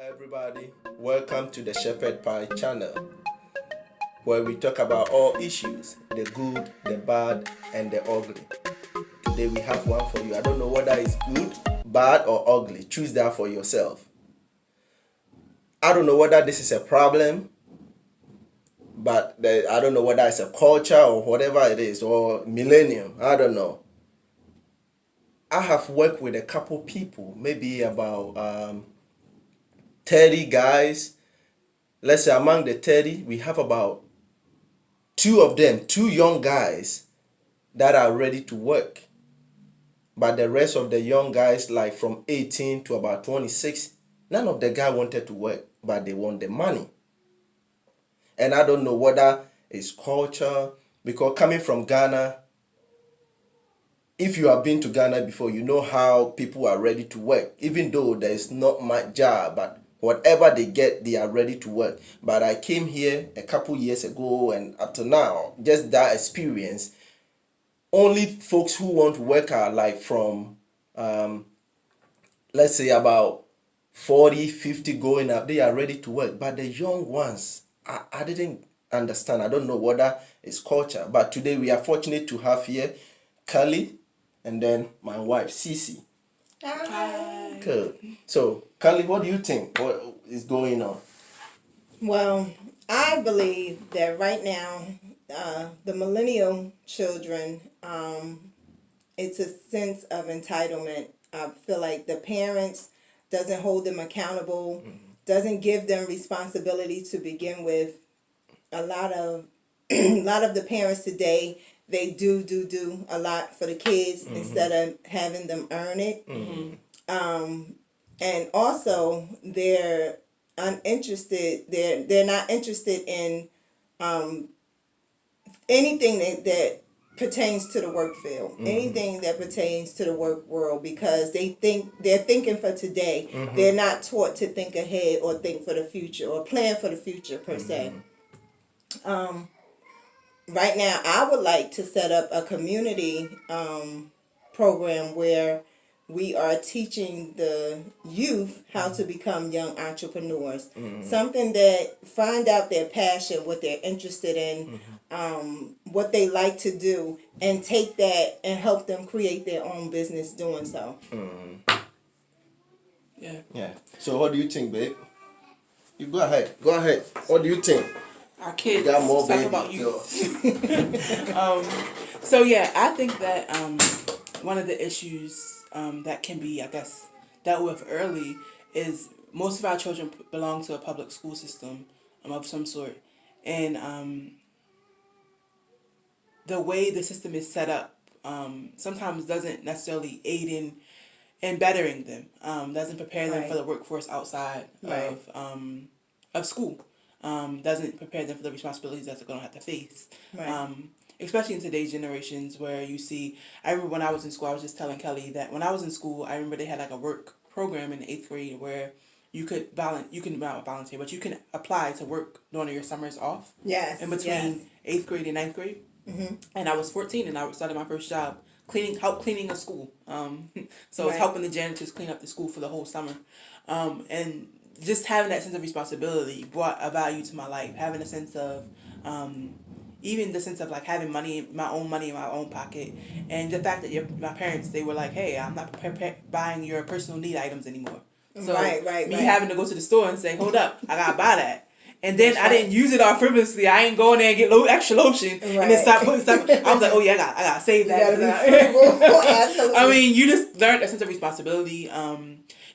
everybody. Welcome to the Shepherd Pie channel, where we talk about all issues, the good, the bad, and the ugly. Today we have one for you. I don't know whether it's good, bad, or ugly. Choose that for yourself. I don't know whether this is a problem, but I don't know whether it's a culture or whatever it is, or millennium. I don't know. I have worked with a couple people, maybe about 30 guys. Let's say among the 30, we have about two young guys that are ready to work. But the rest of the young guys, like from 18 to about 26, none of the guys wanted to work, but they want the money. And I don't know whether it's culture, because coming from Ghana, if you have been to Ghana before, you know how people are ready to work, even though there is not much job, but whatever they get, they are ready to work. But I came here a couple years ago, and up to now, just that experience, only folks who want to work are like from, let's say about 40, 50 going up, they are ready to work. But the young ones, I didn't understand. I don't know whether it's culture. But today we are fortunate to have here Kali and then my wife, Cece. Hi. Good. So, Kali, what do you think? What is going on? Well, I believe that right now, the millennial children, it's a sense of entitlement. I feel like the parents doesn't hold them accountable, doesn't give them responsibility to begin with. A lot of the parents today, they do a lot for the kids instead of having them earn it. And also they're uninterested. They're not interested in anything that pertains to the work field, anything that pertains to the work world, because they're thinking for today. They're not taught to think ahead or think for the future or plan for the future per se. Right now, I would like to set up a community program where we are teaching the youth how to become young entrepreneurs. Something that find out their passion, what they're interested in, what they like to do, and take that and help them create their own business doing so. Yeah. So, what do you think, babe? You go ahead. Go ahead. What do you think? Our kids You got more, talk baby. about youth. So yeah, I think that one of the issues that can be, I guess, dealt with early is most of our children belong to a public school system of some sort, and the way the system is set up sometimes doesn't necessarily aid in bettering them. Doesn't prepare them for the workforce outside of school. Doesn't prepare them for the responsibilities that they're going to have to face. Especially in today's generations where you see, I remember when I was in school, I was just telling Kelly that when I was in school, I remember they had like a work program in the 8th grade where you could not volunteer, but you can apply to work during your summers off. Yes. In between 8th grade and 9th grade. And I was 14 and I started my first job cleaning a school. So I was helping the janitors clean up the school for the whole summer. And just having that sense of responsibility brought a value to my life. Having a sense of, even the sense of like having my own money in my own pocket, and the fact that my parents, they were like, hey, I'm not buying your personal need items anymore. So having to go to the store and say, hold up, I gotta buy that. And then I didn't use it all frivolously. I ain't going there and get extra lotion and then stop putting stuff. I was like, oh yeah, I gotta save that. I mean, you just learned a sense of responsibility.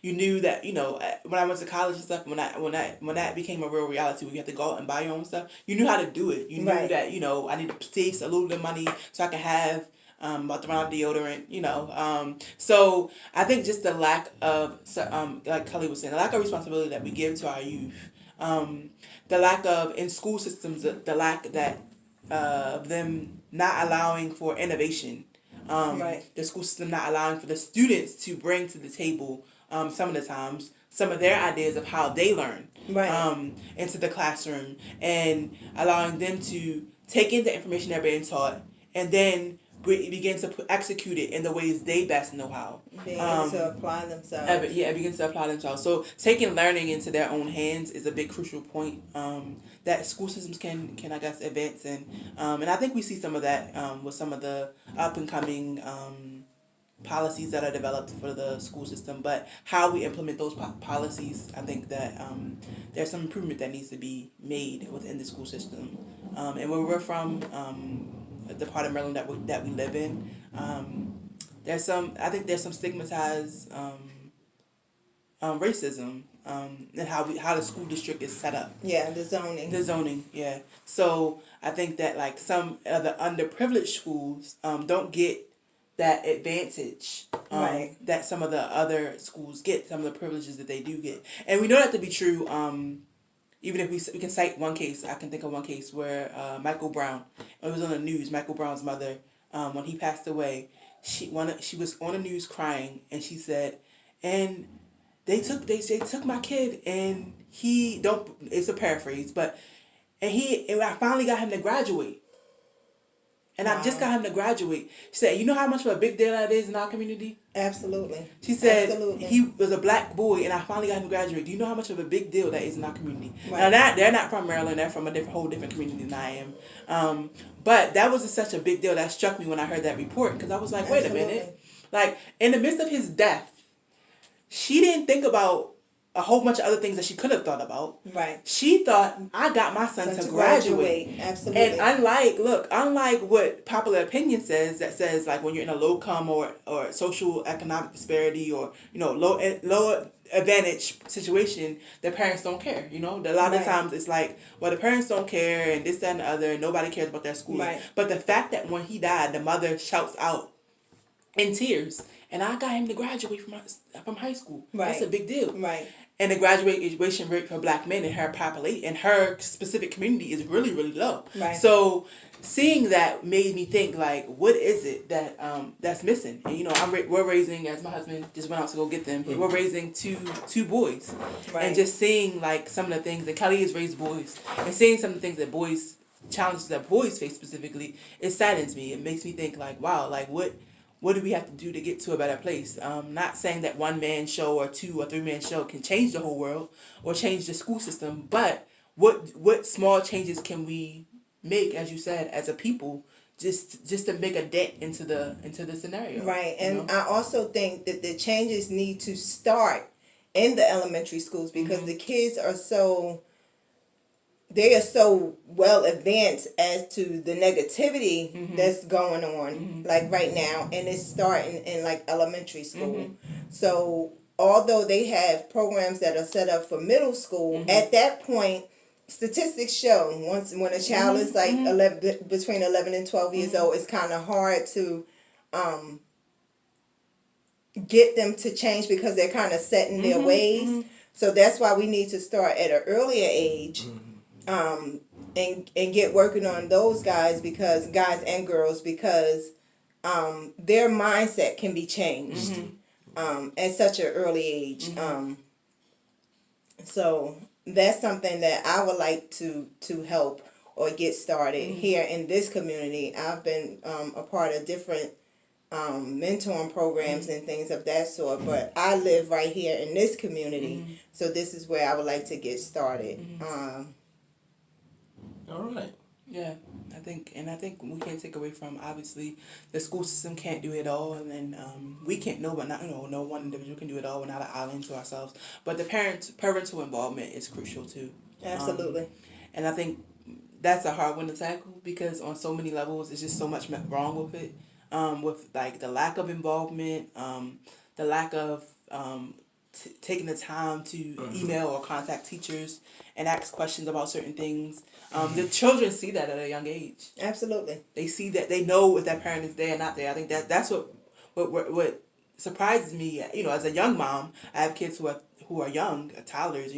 You knew that, when I went to college and stuff, when that became a real reality, where you had to go out and buy your own stuff, you knew how to do it. You knew that, I need to save a little bit of money so I can have about the round deodorant, So I think just the lack of, like Kelly was saying, the lack of responsibility that we give to our youth, the lack of, in school systems, the lack that them not allowing for innovation, the school system not allowing for the students to bring to the table some of the times some of their ideas of how they learn into the classroom, and allowing them to take in the information they're being taught and then begin to execute it in the ways they best know how. Being able to apply themselves. Yeah, begin to apply themselves. So taking learning into their own hands is a big crucial point that school systems can I guess advance in, and I think we see some of that with some of the up and coming policies that are developed for the school system. But how we implement those policies, I think that there's some improvement that needs to be made within the school system, and where we're from. The part of Maryland that we live in, there's some stigmatized racism and how the school district is set up. Yeah, the zoning. The zoning, yeah. So I think that like some of the underprivileged schools don't get that advantage Right. that some of the other schools get, some of the privileges that they do get, and we know that to be true. Even if we can cite one case, I can think of one case where Michael Brown, it was on the news. Michael Brown's mother, when he passed away, she was on the news crying, and she said, and they took my kid, and it's a paraphrase, but and I finally got him to graduate. And I just got him to graduate. She said, you know how much of a big deal that is in our community? Absolutely. She said Absolutely. he was a black boy, and I finally got him to graduate. Do you know how much of a big deal that is in our community? Right. Now, they're not from Maryland. They're from a whole different community than I am. But that was such a big deal that struck me when I heard that report, because I was like, wait a minute. Like, in the midst of his death, she didn't think about a whole bunch of other things that she could have thought about. Right. She thought, I got my son to graduate. Absolutely. And unlike what popular opinion says, that says like when you're in a low income or social economic disparity or, low advantage situation, the parents don't care. A lot of times it's like, well, the parents don't care and this, that, and the other, and nobody cares about their school. Right. But the fact that when he died, the mother shouts out in tears, and I got him to graduate from high school. Right. That's a big deal. Right. And the graduation rate for black men in her specific community is really, really low. Right. So seeing that made me think, like, what is it that that's missing? And we're raising, as my husband just went out to go get them. We're raising two boys, Right. and just seeing like some of the things that Kelly has raised boys, and seeing some of the things that challenges that boys face specifically, it saddens me. It makes me think like, wow, like what do we have to do to get to a better place? Not saying that one man show or 2 or 3 man show can change the whole world or change the school system, but what small changes can we make, as you said, as a people, just to make a dent into the scenario? Right, and I also think that the changes need to start in the elementary schools, because the kids are so well advanced as to the negativity that's going on like right now, and it's starting in like elementary school. So although they have programs that are set up for middle school, at that point statistics show when a child is like 11, between 11 and 12 years old, it's kind of hard to get them to change, because they're kind of set in their ways. So that's why we need to start at an earlier age, and get working on those guys and girls, because their mindset can be changed at such an early age. So that's something that I would like to help or get started here in this community. I've been a part of different mentoring programs and things of that sort, but I live right here in this community, so this is where I would like to get started. All right. Yeah, I think we can't take away from, obviously the school system can't do it all, and then we can't. No one individual can do it all. We're not an island to ourselves. But the parental involvement is crucial too. Absolutely. And I think that's a hard one to tackle, because on so many levels, there's just so much wrong with it. With like the lack of involvement, the lack of taking the time to email or contact teachers and ask questions about certain things. The children see that at a young age. Absolutely. They see that, they know if that parent is there or not there. I think that's what surprises me. As a young mom, I have kids who are young, toddlers,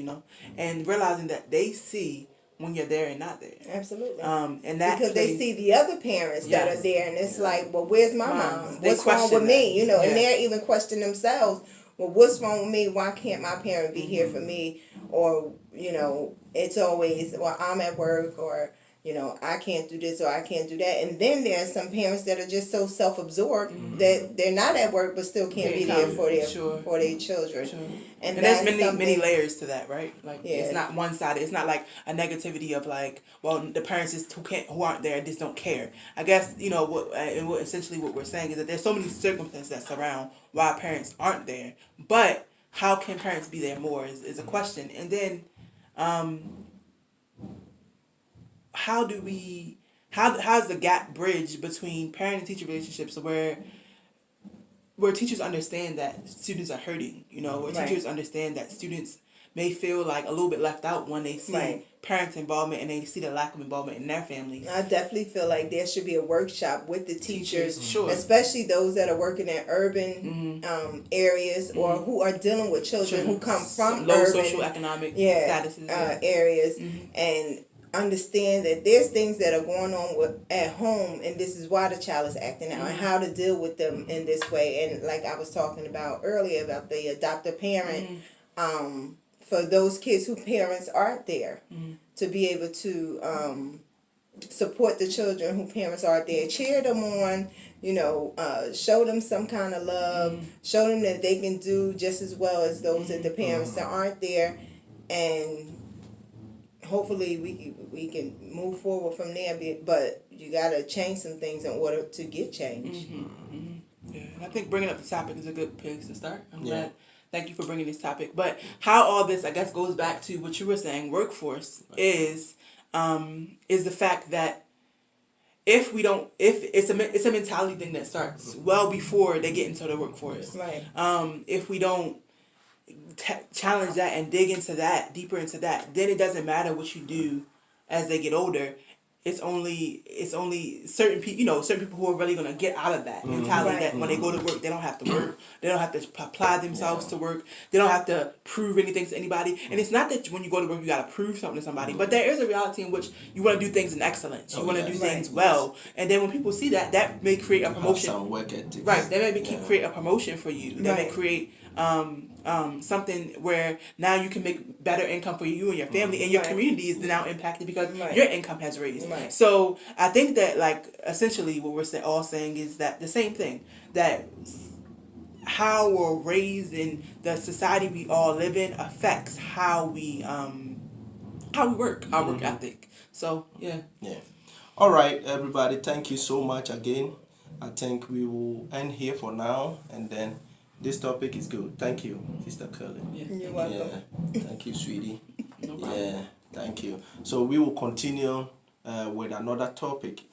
and realizing that they see when you're there and not there. Absolutely. And that because they see the other parents that are there, and it's like, well, where's my mom? What's wrong with me? And they're even questioning themselves. Well, what's wrong with me? Why can't my parent be here for me? Or it's always, well, I'm at work, or you know, I can't do this or I can't do that. And then there are some parents that are just so self-absorbed that they're not at work but still can't be there for their children. Sure. And there's that's many layers to that, right? Like Yeah. it's not one sided. It's not like a negativity of like, well, the parents just who aren't there just don't care. I guess you know what essentially what we're saying is that there's so many circumstances that surround why parents aren't there. But how can parents be there more is a question. And then, how's the gap bridged between parent and teacher relationships where teachers understand that students are hurting, you know, where Right. teachers understand that students may feel like a little bit left out when they see Right. parents' involvement and they see the lack of involvement in their families. I definitely feel like there should be a workshop with the teachers, Sure. especially those that are working in urban areas or who are dealing with children who come from low urban socioeconomic statuses. areas, and understand that there's things that are going on at home, and this is why the child is acting out, and how to deal with them in this way. And like I was talking about earlier about the adoptive parent, for those kids whose parents aren't there, to be able to support the children whose parents aren't there, cheer them on, you know, show them some kind of love, show them that they can do just as well as those of the parents that aren't there, and hopefully we can move forward from there. But you gotta change some things in order to get change. Yeah, and I think bringing up the topic is a good place to start. I'm glad. Thank you for bringing this topic. But how all this, I guess, goes back to what you were saying, workforce, is the fact that if it's a mentality thing that starts well before they get into the workforce. Right. If we don't challenge that and dig into that, deeper into that, then it doesn't matter what you do as they get older. It's only certain people, you know, certain people who are really gonna get out of that mentality that when they go to work, they don't have to work, they don't have to apply themselves to work, they don't have to prove anything to anybody. And it's not that when you go to work you gotta prove something to somebody, but there is a reality in which you want to do things in excellence. You want to do things well, and then when people see that, that may create a promotion. Have some work ethics. Right, that may create a promotion for you. That may create something where now you can make better income for you and your family, and your community is now impacted because your income has raised. Right. So I think that, like, essentially what we're all saying is that the same thing, that how we're raised in the society we all live in affects how we work, our work ethic. So yeah. All right, everybody, thank you so much again. I think we will end here for now, and then this topic is good. Thank you, Sister Curly. You're welcome. Thank you, sweetie. No problem. Thank you. So we will continue with another topic.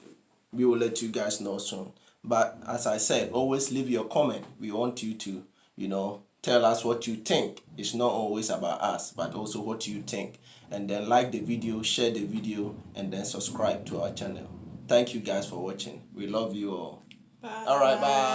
We will let you guys know soon. But as I said, always leave your comment. We want you to, you know, tell us what you think. It's not always about us, but also what you think. And then like the video, share the video, and then subscribe to our channel. Thank you guys for watching. We love you all. Bye. All right, bye.